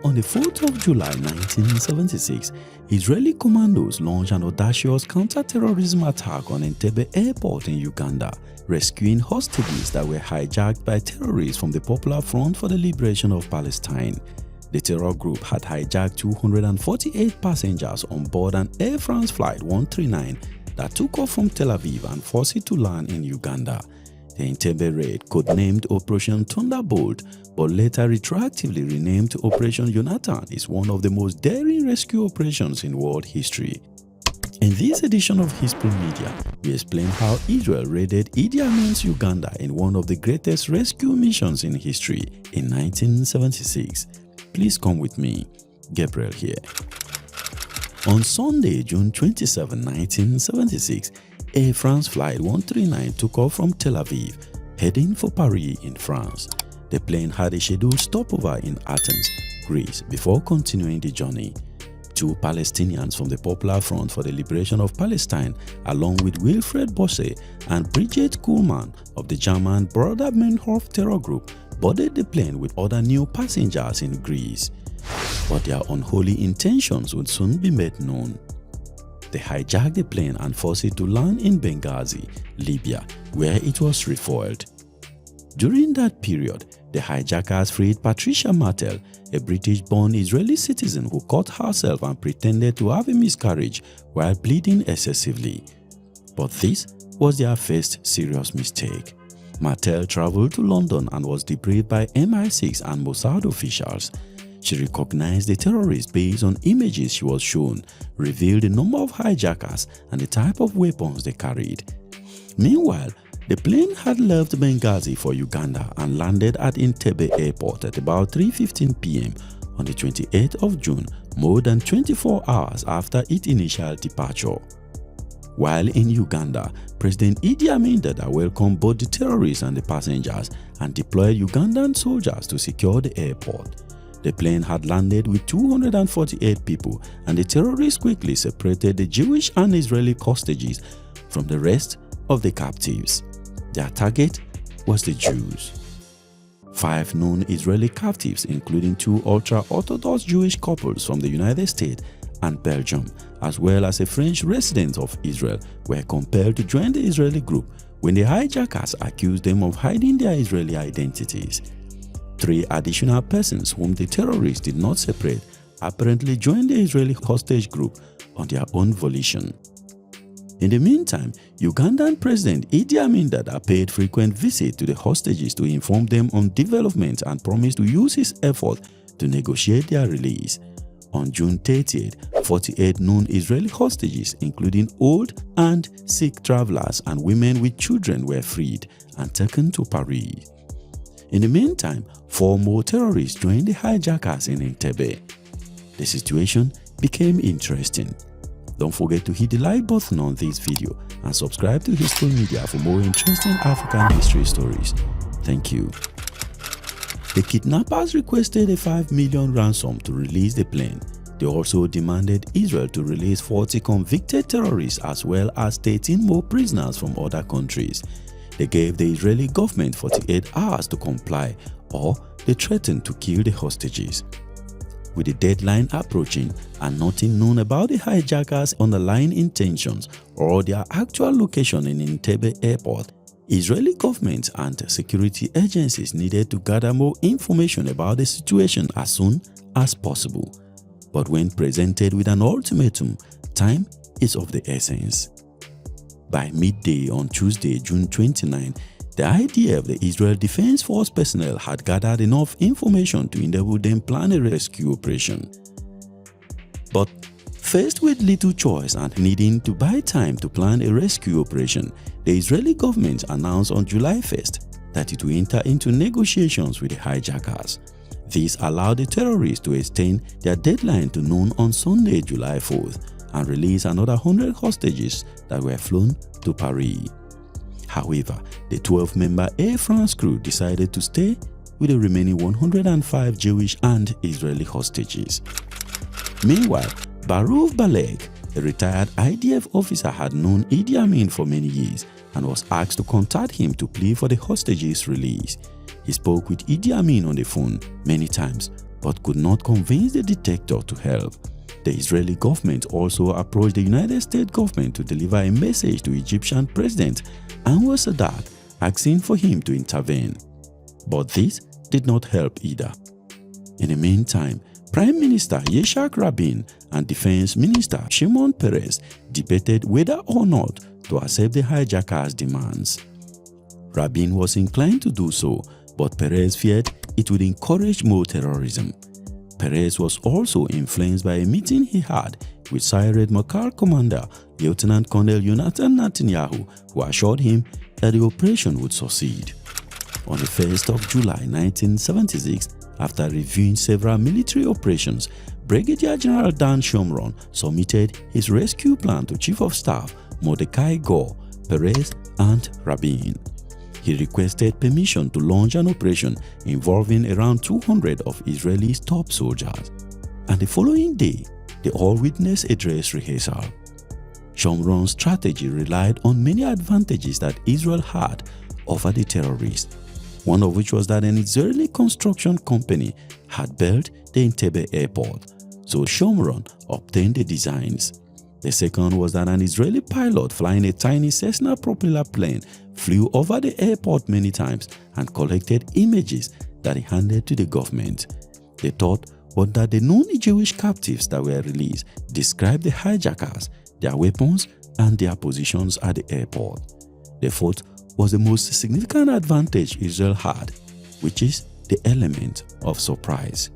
On the 4th of July 1976, Israeli commandos launched an audacious counter-terrorism attack on Entebbe Airport in Uganda, rescuing hostages that were hijacked by terrorists from the Popular Front for the Liberation of Palestine. The terror group had hijacked 248 passengers on board an Air France Flight 139 that took off from Tel Aviv and forced it to land in Uganda. The Entebbe raid, codenamed Operation Thunderbolt but later retroactively renamed Operation Yonathan, is one of the most daring rescue operations in world history. In this edition of Hisple Media, we explain how Israel raided Idi Amin Uganda in one of the greatest rescue missions in history in 1976. Please come with me, Gabriel here. On Sunday, June 27, 1976, Air France Flight 139 took off from Tel Aviv, heading for Paris in France. The plane had a scheduled stopover in Athens, Greece, before continuing the journey. Two Palestinians from the Popular Front for the Liberation of Palestine, along with Wilfred Bosse and Brigade Kuhlmann of the German Brother Meinhof terror group, boarded the plane with other new passengers in Greece. But their unholy intentions would soon be made known. They hijacked the plane and forced it to land in Benghazi, Libya, where it was refueled. During that period, the hijackers freed Patricia Martel, a British-born Israeli citizen who cut herself and pretended to have a miscarriage while bleeding excessively. But this was their first serious mistake. Martel traveled to London and was debriefed by MI6 and Mossad officials. She recognized the terrorists based on images she was shown, revealed the number of hijackers and the type of weapons they carried. Meanwhile, the plane had left Benghazi for Uganda and landed at Entebbe Airport at about 3:15 p.m. on the 28th of June, more than 24 hours after its initial departure. While in Uganda, President Idi Amin Uganda welcomed both the terrorists and the passengers and deployed Ugandan soldiers to secure the airport. The plane had landed with 248 people, and the terrorists quickly separated the Jewish and Israeli hostages from the rest of the captives. Their target was the Jews. 5 known Israeli captives, including 2 ultra-Orthodox Jewish couples from the United States and Belgium, as well as a French resident of Israel, were compelled to join the Israeli group when the hijackers accused them of hiding their Israeli identities. 3 additional persons whom the terrorists did not separate apparently joined the Israeli hostage group on their own volition. In the meantime, Ugandan President Idi Amin Uganda paid frequent visits to the hostages to inform them on developments and promised to use his effort to negotiate their release. On June 30th, 48 known Israeli hostages, including old and sick travelers and women with children, were freed and taken to Paris. In the meantime, 4 more terrorists joined the hijackers in Entebbe. The situation became interesting. Don't forget to hit the like button on this video and subscribe to Hisple Media for more interesting African history stories. Thank you. The kidnappers requested a $5 million ransom to release the plane. They also demanded Israel to release 40 convicted terrorists as well as 13 more prisoners from other countries. They gave the Israeli government 48 hours to comply, or they threatened to kill the hostages. With the deadline approaching and nothing known about the hijackers' underlying intentions or their actual location in Entebbe Airport, Israeli government and security agencies needed to gather more information about the situation as soon as possible. But when presented with an ultimatum, time is of the essence. By midday on Tuesday, June 29, the IDF, the Israel Defense Force personnel, had gathered enough information to enable them plan a rescue operation. But faced with little choice and needing to buy time to plan a rescue operation, the Israeli government announced on July 1st that it will enter into negotiations with the hijackers. This allowed the terrorists to extend their deadline to noon on Sunday, July 4th, and release another 100 hostages that were flown to Paris. However, the 12-member Air France crew decided to stay with the remaining 105 Jewish and Israeli hostages. Meanwhile, Baruch Baleg, a retired IDF officer, had known Idi Amin for many years and was asked to contact him to plead for the hostages' release. He spoke with Idi Amin on the phone many times, but could not convince the dictator to help. The Israeli government also approached the United States government to deliver a message to Egyptian President Anwar Sadat asking for him to intervene. But this did not help either. In the meantime, Prime Minister Yitzhak Rabin and Defense Minister Shimon Peres debated whether or not to accept the hijackers' demands. Rabin was inclined to do so, but Peres feared it would encourage more terrorism. Peres was also influenced by a meeting he had with Sayeret Matkal commander Lieutenant Colonel Yonatan Netanyahu, who assured him that the operation would succeed. On the 1st of July 1976, after reviewing several military operations, Brigadier General Dan Shomron submitted his rescue plan to Chief of Staff Mordecai Gore, Peres, and Rabin. He requested permission to launch an operation involving around 200 of Israel's top soldiers. And the following day, they all witnessed a dress rehearsal. Shomron's strategy relied on many advantages that Israel had over the terrorists, one of which was that an Israeli construction company had built the Entebbe Airport, so Shomron obtained the designs. The second was that an Israeli pilot flying a tiny Cessna propeller plane flew over the airport many times and collected images that he handed to the government. The third was that the non-Jewish captives that were released described the hijackers, their weapons, and their positions at the airport. The fourth was the most significant advantage Israel had, which is the element of surprise.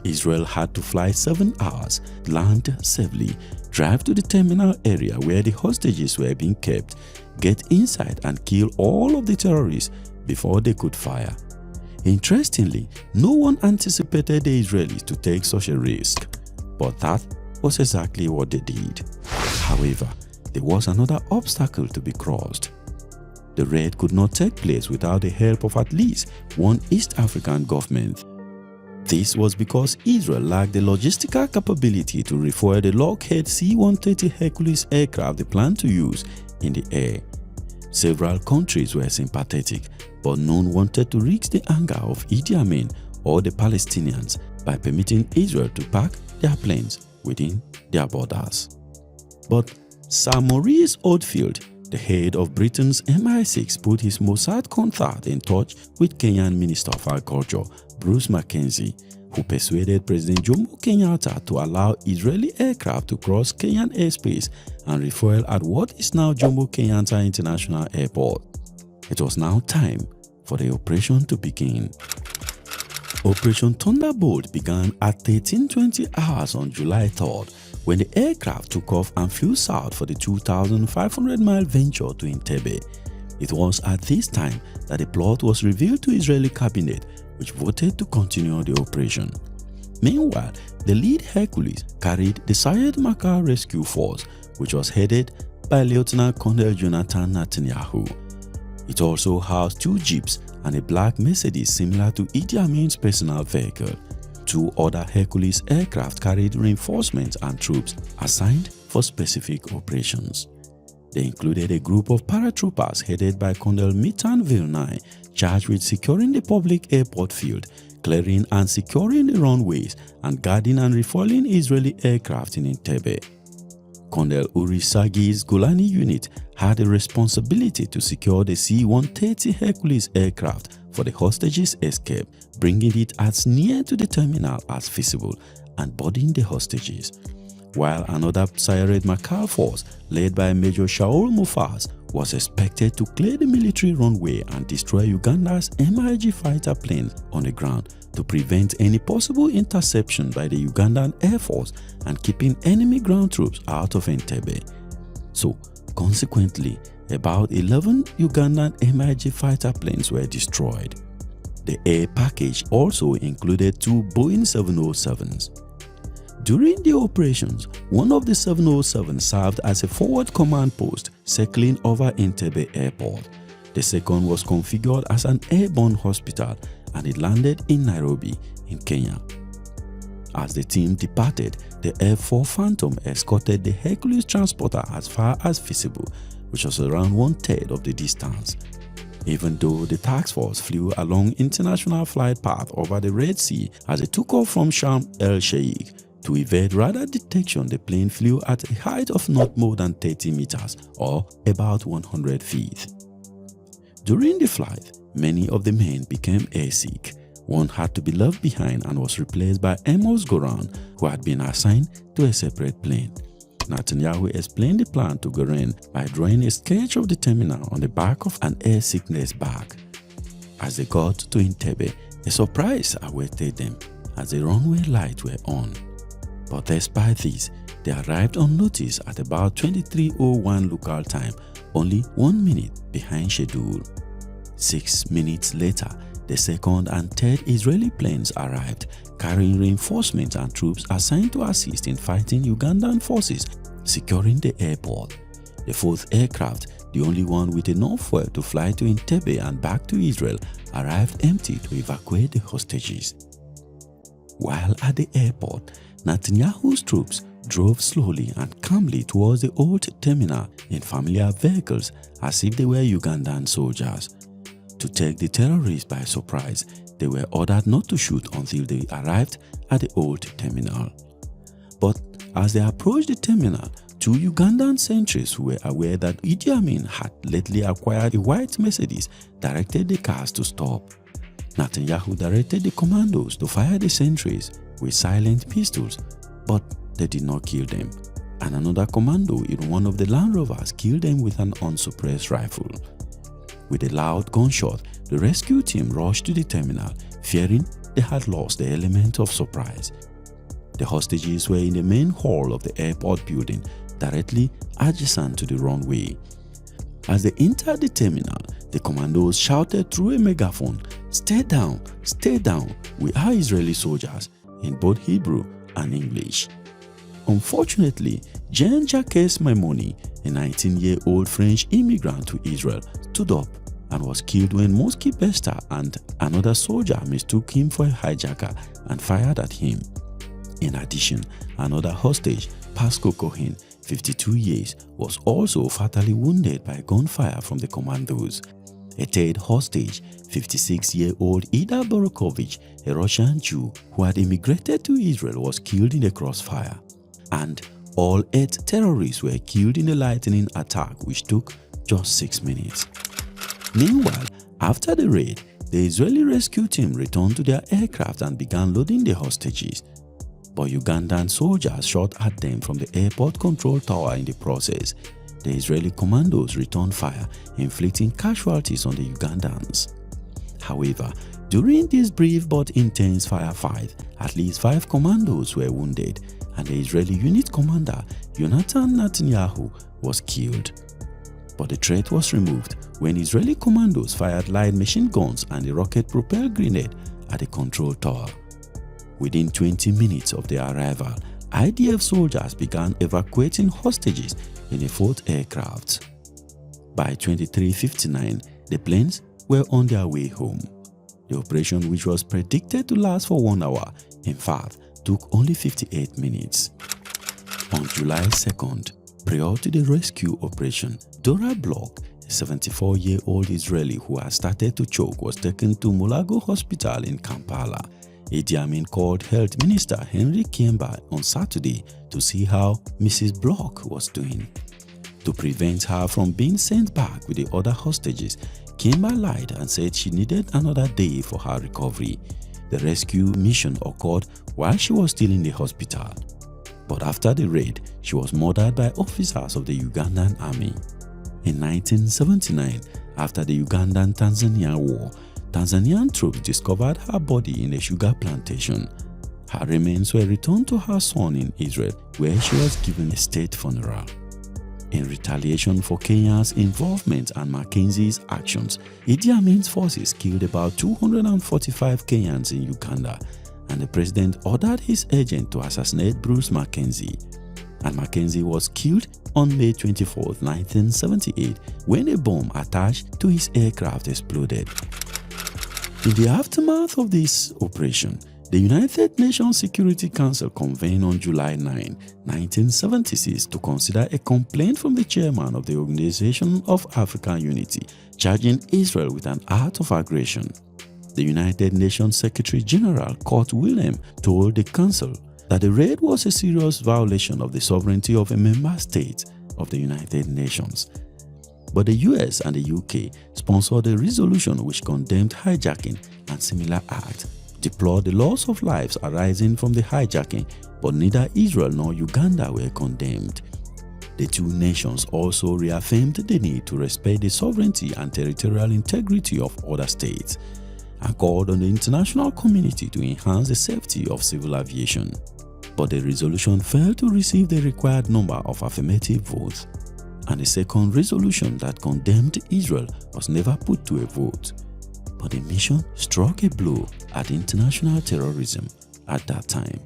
Israel had to fly 7 hours, land safely, drive to the terminal area where the hostages were being kept, get inside and kill all of the terrorists before they could fire. Interestingly, no one anticipated the Israelis to take such a risk, but that was exactly what they did. However, there was another obstacle to be crossed. The raid could not take place without the help of at least one East African government. This was because Israel lacked the logistical capability to refuel the Lockheed C-130 Hercules aircraft they planned to use in the air. Several countries were sympathetic, but none wanted to risk the anger of Idi Amin or the Palestinians by permitting Israel to park their planes within their borders. But Sir Maurice Oldfield, the head of Britain's MI6, put his Mossad contact in touch with Kenyan Minister of Agriculture Bruce Mackenzie, who persuaded President Jomo Kenyatta to allow Israeli aircraft to cross Kenyan airspace and refuel at what is now Jomo Kenyatta International Airport. It was now time for the operation to begin. Operation Thunderbolt began at 13:20 hours on July 3rd, when the aircraft took off and flew south for the 2,500-mile venture to Entebbe. It was at this time that the plot was revealed to Israeli cabinet, which voted to continue the operation. Meanwhile, the lead Hercules carried the Sayeret Matkal Rescue Force, which was headed by Lieutenant Colonel Yonatan Netanyahu. It also housed 2 jeeps and a black Mercedes similar to Idi Amin's personal vehicle. 2 other Hercules aircraft carried reinforcements and troops assigned for specific operations. They included a group of paratroopers headed by Colonel Mitan Vilnai, charged with securing the public airport field, clearing and securing the runways, and guarding and refueling Israeli aircraft in Entebbe. Colonel Uri Sagi's Golani unit had a responsibility to secure the C-130 Hercules aircraft for the hostages' escape, bringing it as near to the terminal as feasible and boarding the hostages, while another Sayeret Matkal force led by Major Shaul Mufaz was expected to clear the military runway and destroy Uganda's MiG fighter planes on the ground to prevent any possible interception by the Ugandan Air Force and keeping enemy ground troops out of Entebbe. So, consequently, about 11 Ugandan MiG fighter planes were destroyed. The air package also included 2 Boeing 707s. During the operations, one of the 707s served as a forward command post circling over Entebbe Airport. The second was configured as an airborne hospital and it landed in Nairobi, in Kenya. As the team departed, the F-4 Phantom escorted the Hercules transporter as far as feasible, which was around 1/3 of the distance. even though the task force flew along international flight path over the Red Sea as it took off from Sharm el-Sheikh. To evade radar detection, the plane flew at a height of not more than 30 meters or about 100 feet. During the flight, many of the men became airsick. One had to be left behind and was replaced by Amos Goran, who had been assigned to a separate plane. Netanyahu explained the plan to Goran by drawing a sketch of the terminal on the back of an air sickness bag. As they got to Entebbe, a surprise awaited them as the runway lights were on. But despite this, they arrived on notice at about 23:01 local time, only 1 minute behind schedule. 6 minutes later, the second and third Israeli planes arrived, carrying reinforcements and troops assigned to assist in fighting Ugandan forces securing the airport. The fourth aircraft, the only one with enough fuel to fly to Entebbe and back to Israel, arrived empty to evacuate the hostages. While at the airport, Netanyahu's troops drove slowly and calmly towards the old terminal in familiar vehicles as if they were Ugandan soldiers. To take the terrorists by surprise, they were ordered not to shoot until they arrived at the old terminal. But as they approached the terminal, two Ugandan sentries who were aware that Idi Amin had lately acquired a white Mercedes directed the cars to stop. Netanyahu directed the commandos to fire the sentries with silent pistols, but they did not kill them, and another commando in one of the Land Rovers killed them with an unsuppressed rifle. With a loud gunshot, the rescue team rushed to the terminal, fearing they had lost the element of surprise. The hostages were in the main hall of the airport building, directly adjacent to the runway. As they entered the terminal, the commandos shouted through a megaphone, stay down, we are Israeli soldiers," in both Hebrew and English. Unfortunately, Jean-Jacques Maimoni, a 19-year-old French immigrant to Israel, stood up and was killed when Mosky Bester and another soldier mistook him for a hijacker and fired at him. In addition, another hostage, Pascal Cohen, 52 years, was also fatally wounded by gunfire from the commandos. A third hostage, 56-year-old Ida Borokovich, a Russian Jew who had immigrated to Israel, was killed in the crossfire. And all 8 terrorists were killed in the lightning attack, which took just 6 minutes. Meanwhile, after the raid, the Israeli rescue team returned to their aircraft and began loading the hostages. But Ugandan soldiers shot at them from the airport control tower in the process. The Israeli commandos returned fire, inflicting casualties on the Ugandans. However, during this brief but intense firefight, at least 5 commandos were wounded, and the Israeli unit commander, Yonatan Netanyahu, was killed. But the threat was removed when Israeli commandos fired light machine guns and a rocket-propelled grenade at the control tower. Within 20 minutes of their arrival, IDF soldiers began evacuating hostages in a 4th aircraft. By 23:59, the planes were on their way home. The operation, which was predicted to last for 1 hour, in fact, took only 58 minutes. On July 2nd, prior to the rescue operation, Dora Bloch, a 74-year-old Israeli who had started to choke, was taken to Mulago Hospital in Kampala. Idi Amin called Health Minister Henry Kiemba on Saturday to see how Mrs. Bloch was doing. To prevent her from being sent back with the other hostages, Kiemba lied and said she needed another day for her recovery. The rescue mission occurred while she was still in the hospital. But after the raid, she was murdered by officers of the Ugandan army. In 1979, after the Ugandan-Tanzanian War, Tanzanian troops discovered her body in a sugar plantation. Her remains were returned to her son in Israel, where she was given a state funeral. In retaliation for Kenya's involvement and Mackenzie's actions, Idi Amin's forces killed about 245 Kenyans in Uganda, and the president ordered his agent to assassinate Bruce Mackenzie. And Mackenzie was killed on May 24, 1978, when a bomb attached to his aircraft exploded. In the aftermath of this operation, The United Nations Security Council convened on July 9, 1976 to consider a complaint from the chairman of the Organization of African Unity charging Israel with an act of aggression. The United Nations Secretary General Kurt Wilhelm told the Council that the raid was a serious violation of the sovereignty of a member state of the United Nations. But the US and the UK sponsored a resolution which condemned hijacking and similar acts, deplored the loss of lives arising from the hijacking, but neither Israel nor Uganda were condemned. The two nations also reaffirmed the need to respect the sovereignty and territorial integrity of other states and called on the international community to enhance the safety of civil aviation. But the resolution failed to receive the required number of affirmative votes, and the second resolution that condemned Israel was never put to a vote. But the mission struck a blow at international terrorism at that time.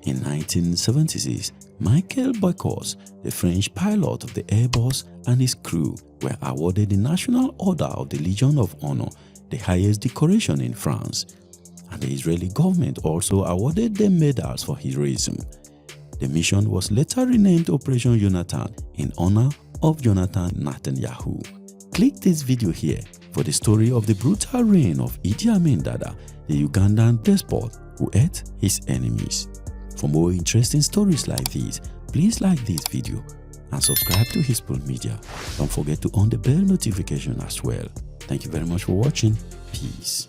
In 1976, Michael Boycos, the French pilot of the Airbus, and his crew were awarded the National Order of the Legion of Honor, the highest decoration in France, and the Israeli government also awarded them medals for heroism. The mission was later renamed Operation Yonathan in honor of Yonatan Netanyahu. Click this video here for the story of the brutal reign of Idi Amin Dada, the Ugandan despot who ate his enemies. For more interesting stories like these, please like this video and subscribe to Hisple Media. Don't forget to on the bell notification as well. Thank you very much for watching. Peace.